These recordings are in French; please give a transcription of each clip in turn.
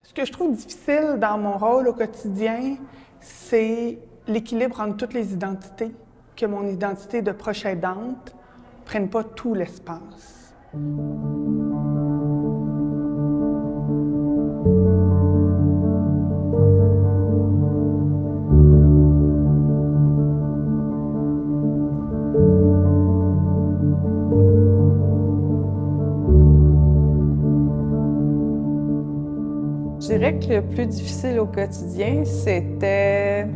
Ce que je trouve difficile dans mon rôle au quotidien, c'est l'équilibre entre toutes les identités, que mon identité de proche aidante ne prenne pas tout l'espace. Je dirais que le plus difficile au quotidien, c'était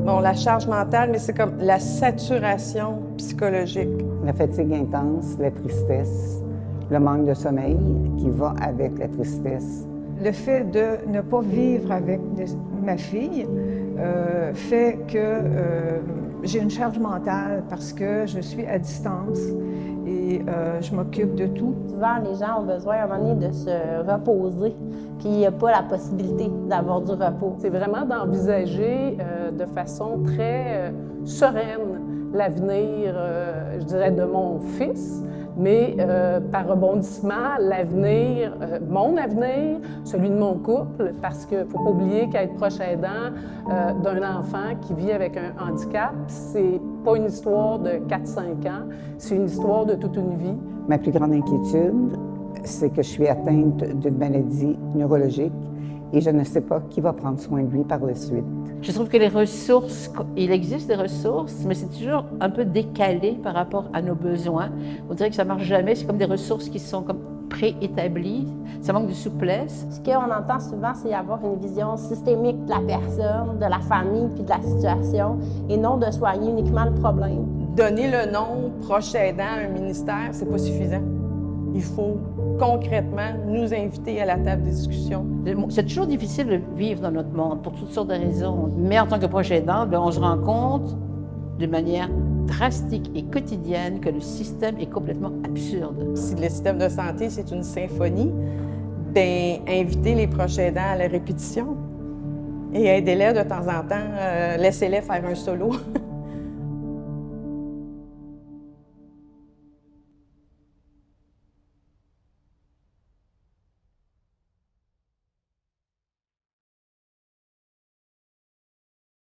la charge mentale, mais c'est comme la saturation psychologique. La fatigue intense, la tristesse, le manque de sommeil qui va avec la tristesse. Le fait de ne pas vivre avec ma fille fait que j'ai une charge mentale parce que je suis à distance et je m'occupe de tout. Souvent, les gens ont besoin à un moment donné de se reposer, puis il n'y a pas la possibilité d'avoir du repos. C'est vraiment d'envisager de façon très sereine l'avenir, je dirais, de mon fils, mais par rebondissement, l'avenir, mon avenir, celui de mon couple, parce qu'il ne faut pas oublier qu'être proche aidant d'un enfant qui vit avec un handicap, c'est pas une histoire de 4-5 ans, c'est une histoire de toute une vie. Ma plus grande inquiétude, c'est que je suis atteinte d'une maladie neurologique et je ne sais pas qui va prendre soin de lui par la suite. Je trouve que les ressources, il existe des ressources, mais c'est toujours un peu décalé par rapport à nos besoins. On dirait que ça ne marche jamais, c'est comme des ressources qui sont comme préétablies, ça manque de souplesse. Ce qu'on entend souvent, c'est avoir une vision systémique de la personne, de la famille puis de la situation, et non de soigner uniquement le problème. Donner le nom proche aidant à un ministère, c'est pas suffisant. Il faut concrètement nous inviter à la table des discussions. C'est toujours difficile de vivre dans notre monde pour toutes sortes de raisons. Mais en tant que proche aidant, on se rend compte de manière drastique et quotidienne que le système est complètement absurde. Si le système de santé, c'est une symphonie, bien, inviter les proches aidants à la répétition et aidez-les de temps en temps, laissez-les faire un solo.